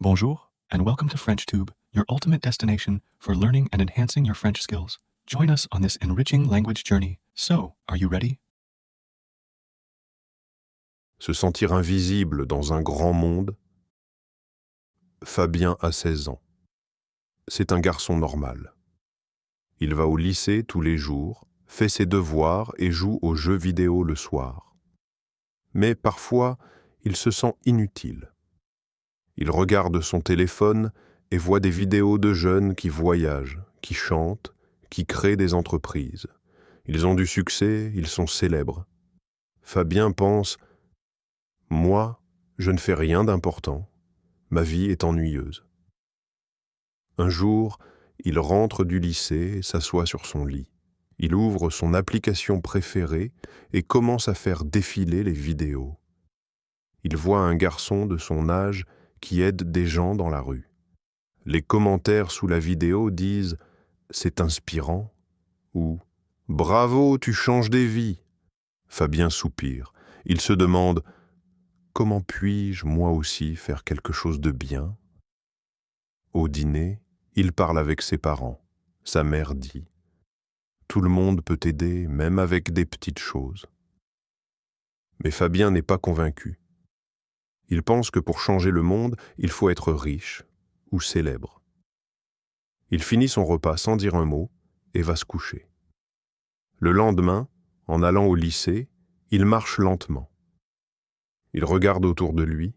Bonjour, and welcome to FrenchTube, your ultimate destination for learning and enhancing your French skills. Join us on this enriching language journey. So, are you ready? Se sentir invisible dans un grand monde. Fabien a 16 ans. C'est un garçon normal. Il va au lycée tous les jours, fait ses devoirs et joue aux jeux vidéo le soir. Mais parfois, il se sent inutile. Il regarde son téléphone et voit des vidéos de jeunes qui voyagent, qui chantent, qui créent des entreprises. Ils ont du succès, ils sont célèbres. Fabien pense « Moi, je ne fais rien d'important. Ma vie est ennuyeuse. » Un jour, il rentre du lycée et s'assoit sur son lit. Il ouvre son application préférée et commence à faire défiler les vidéos. Il voit un garçon de son âge qui aide des gens dans la rue. Les commentaires sous la vidéo disent « C'est inspirant » ou « Bravo, tu changes des vies ». Fabien soupire. Il se demande « Comment puis-je, moi aussi, faire quelque chose de bien ?» Au dîner, il parle avec ses parents. Sa mère dit « Tout le monde peut t'aider, même avec des petites choses. » Mais Fabien n'est pas convaincu. Il pense que pour changer le monde, il faut être riche ou célèbre. Il finit son repas sans dire un mot et va se coucher. Le lendemain, en allant au lycée, il marche lentement. Il regarde autour de lui.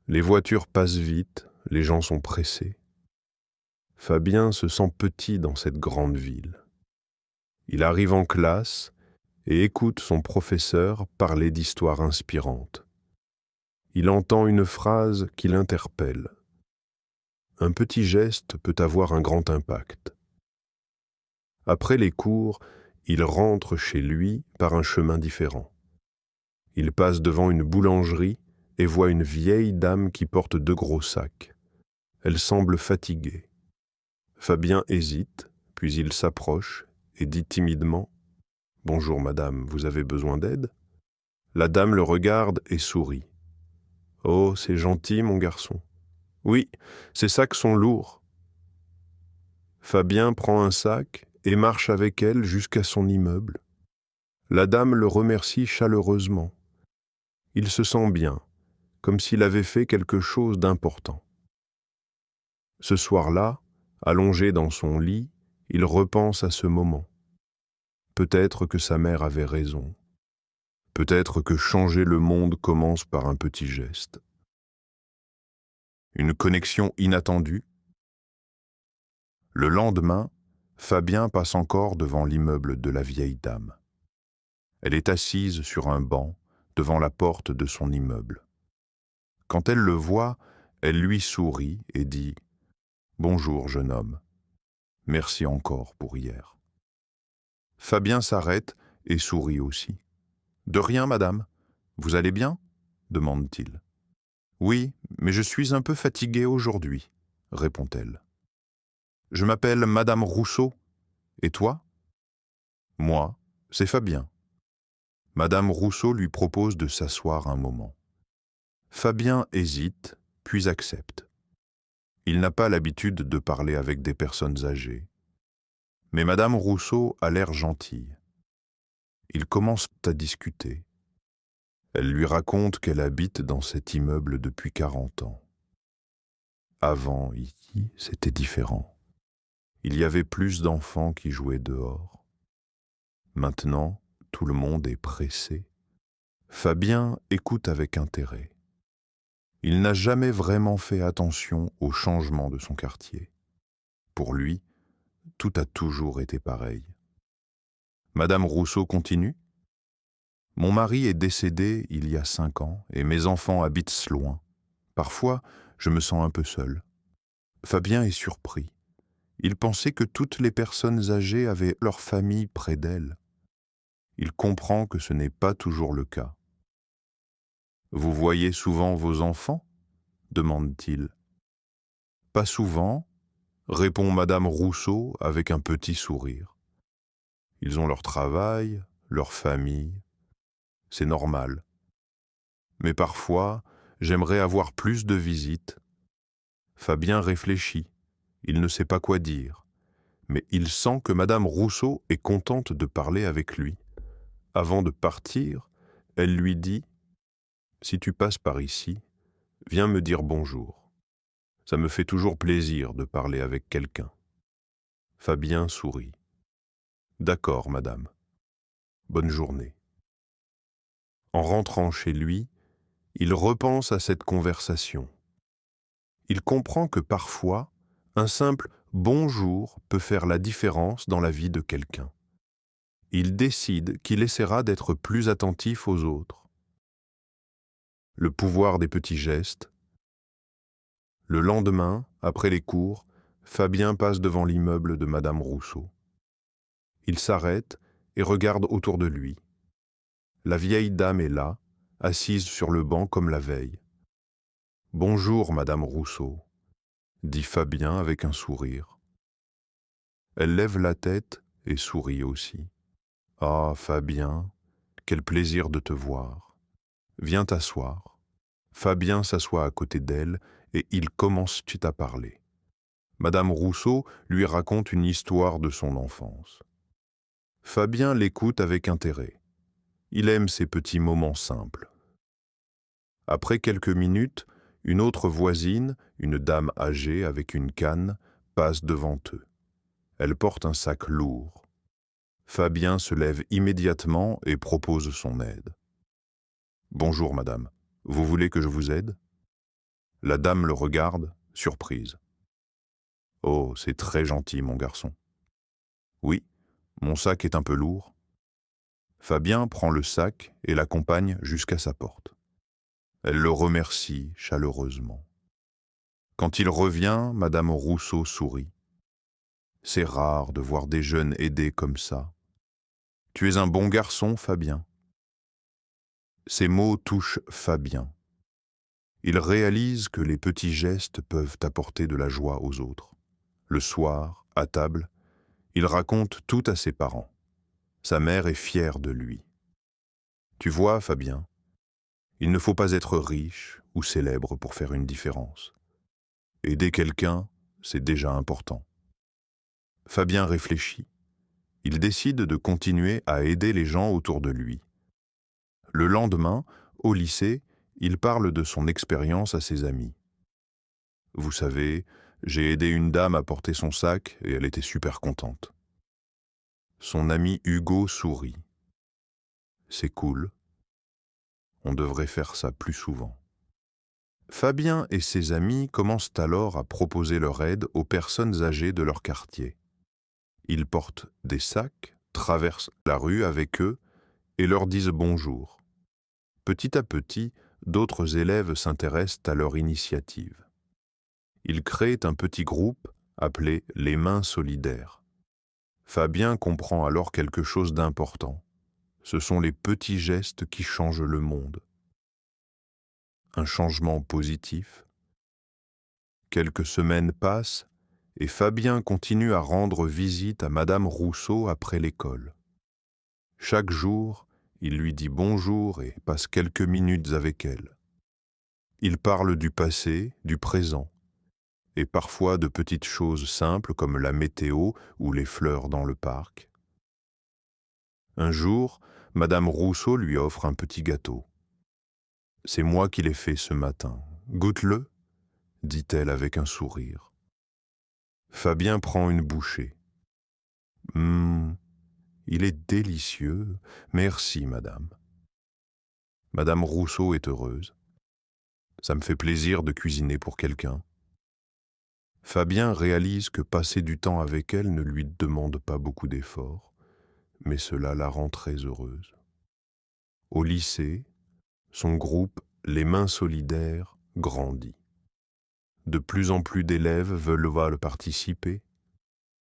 Les voitures passent vite, les gens sont pressés. Fabien se sent petit dans cette grande ville. Il arrive en classe et écoute son professeur parler d'histoires inspirantes. Il entend une phrase qui l'interpelle. Un petit geste peut avoir un grand impact. Après les cours, il rentre chez lui par un chemin différent. Il passe devant une boulangerie et voit une vieille dame qui porte 2 gros sacs. Elle semble fatiguée. Fabien hésite, puis il s'approche et dit timidement « Bonjour madame, vous avez besoin d'aide ?» La dame le regarde et sourit. « Oh, c'est gentil mon garçon. Oui, ces sacs sont lourds. » Fabien prend un sac et marche avec elle jusqu'à son immeuble. La dame le remercie chaleureusement. Il se sent bien, comme s'il avait fait quelque chose d'important. Ce soir-là, allongé dans son lit, il repense à ce moment. Peut-être que sa mère avait raison. Peut-être que changer le monde commence par un petit geste. Une connexion inattendue. Le lendemain, Fabien passe encore devant l'immeuble de la vieille dame. Elle est assise sur un banc devant la porte de son immeuble. Quand elle le voit, elle lui sourit et dit « Bonjour, jeune homme. Merci encore pour hier. » Fabien s'arrête et sourit aussi. « De rien, madame. Vous allez bien ?» demande-t-il. « Oui, mais je suis un peu fatigué aujourd'hui, » répond-elle. « Je m'appelle Madame Rousseau. Et toi ?»« Moi, c'est Fabien. » Madame Rousseau lui propose de s'asseoir un moment. Fabien hésite, puis accepte. Il n'a pas l'habitude de parler avec des personnes âgées. Mais Madame Rousseau a l'air gentille. Ils commencent à discuter. Elle lui raconte qu'elle habite dans cet immeuble depuis 40 ans. Avant, ici, c'était différent. Il y avait plus d'enfants qui jouaient dehors. Maintenant, tout le monde est pressé. Fabien écoute avec intérêt. Il n'a jamais vraiment fait attention au changement de son quartier. Pour lui, tout a toujours été pareil. Madame Rousseau continue. « Mon mari est décédé il y a 5 ans et mes enfants habitent loin. Parfois, je me sens un peu seul. » Fabien est surpris. Il pensait que toutes les personnes âgées avaient leur famille près d'elles. Il comprend que ce n'est pas toujours le cas. « Vous voyez souvent vos enfants ?» demande-t-il. « Pas souvent, » répond Madame Rousseau avec un petit sourire. Ils ont leur travail, leur famille. C'est normal. Mais parfois, j'aimerais avoir plus de visites. Fabien réfléchit. Il ne sait pas quoi dire, mais il sent que Madame Rousseau est contente de parler avec lui. Avant de partir, elle lui dit « Si tu passes par ici, viens me dire bonjour. Ça me fait toujours plaisir de parler avec quelqu'un. » Fabien sourit. « D'accord, madame. Bonne journée. » En rentrant chez lui, il repense à cette conversation. Il comprend que parfois, un simple « bonjour » peut faire la différence dans la vie de quelqu'un. Il décide qu'il essaiera d'être plus attentif aux autres. Le pouvoir des petits gestes. Le lendemain, après les cours, Fabien passe devant l'immeuble de Madame Rousseau. Il s'arrête et regarde autour de lui. La vieille dame est là, assise sur le banc comme la veille. « Bonjour, Madame Rousseau », dit Fabien avec un sourire. Elle lève la tête et sourit aussi. « Ah, Fabien, quel plaisir de te voir. Viens t'asseoir. » Fabien s'assoit à côté d'elle et ils commencent à parler. Madame Rousseau lui raconte une histoire de son enfance. Fabien l'écoute avec intérêt. Il aime ces petits moments simples. Après quelques minutes, une autre voisine, une dame âgée avec une canne, passe devant eux. Elle porte un sac lourd. Fabien se lève immédiatement et propose son aide. « Bonjour, madame. Vous voulez que je vous aide ?» La dame le regarde, surprise. « Oh, c'est très gentil, mon garçon. »« Oui, mon sac est un peu lourd. » Fabien prend le sac et l'accompagne jusqu'à sa porte. Elle le remercie chaleureusement. Quand il revient, Madame Rousseau sourit. « C'est rare de voir des jeunes aidés comme ça. Tu es un bon garçon, Fabien. » Ces mots touchent Fabien. Il réalise que les petits gestes peuvent apporter de la joie aux autres. Le soir, à table, il raconte tout à ses parents. Sa mère est fière de lui. « Tu vois, Fabien, il ne faut pas être riche ou célèbre pour faire une différence. Aider quelqu'un, c'est déjà important. » Fabien réfléchit. Il décide de continuer à aider les gens autour de lui. Le lendemain, au lycée, il parle de son expérience à ses amis. « Vous savez, j'ai aidé une dame à porter son sac et elle était super contente. » Son ami Hugo sourit. « C'est cool. On devrait faire ça plus souvent. » Fabien et ses amis commencent alors à proposer leur aide aux personnes âgées de leur quartier. Ils portent des sacs, traversent la rue avec eux et leur disent bonjour. Petit à petit, d'autres élèves s'intéressent à leur initiative. Ils créent un petit groupe appelé les Mains Solidaires. Fabien comprend alors quelque chose d'important. Ce sont les petits gestes qui changent le monde. Un changement positif. Quelques semaines passent et Fabien continue à rendre visite à Madame Rousseau après l'école. Chaque jour, il lui dit bonjour et passe quelques minutes avec elle. Il parle du passé, du présent, et parfois de petites choses simples comme la météo ou les fleurs dans le parc. Un jour, Madame Rousseau lui offre un petit gâteau. « C'est moi qui l'ai fait ce matin. Goûte-le » dit-elle avec un sourire. Fabien prend une bouchée. « Il est délicieux. Merci, madame. » Madame Rousseau est heureuse. Ça me fait plaisir de cuisiner pour quelqu'un. Fabien réalise que passer du temps avec elle ne lui demande pas beaucoup d'efforts, mais cela la rend très heureuse. Au lycée, son groupe, les Mains Solidaires, grandit. De plus en plus d'élèves veulent participer.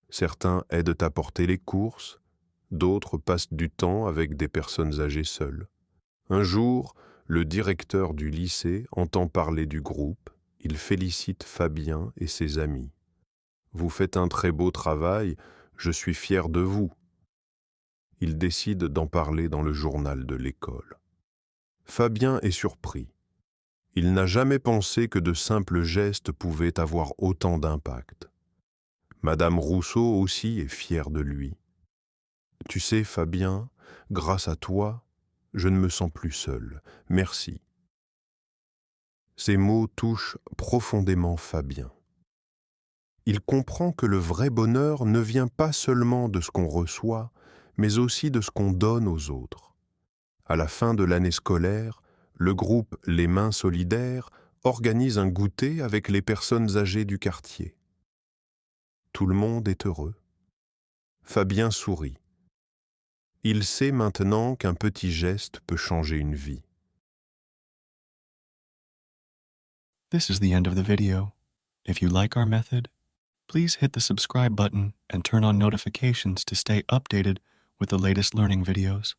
Certains aident à porter les courses, d'autres passent du temps avec des personnes âgées seules. Un jour, le directeur du lycée entend parler du groupe. Il félicite Fabien et ses amis. « Vous faites un très beau travail, je suis fier de vous. » Il décide d'en parler dans le journal de l'école. Fabien est surpris. Il n'a jamais pensé que de simples gestes pouvaient avoir autant d'impact. Madame Rousseau aussi est fière de lui. Tu sais, Fabien, grâce à toi, je ne me sens plus seul. Merci. Ces mots touchent profondément Fabien. Il comprend que le vrai bonheur ne vient pas seulement de ce qu'on reçoit, mais aussi de ce qu'on donne aux autres. À la fin de l'année scolaire, le groupe Les Mains Solidaires organise un goûter avec les personnes âgées du quartier. Tout le monde est heureux. Fabien sourit. Il sait maintenant qu'un petit geste peut changer une vie. This is the end of the video. If you like our method, please hit the subscribe button and turn on notifications to stay updated with the latest learning videos.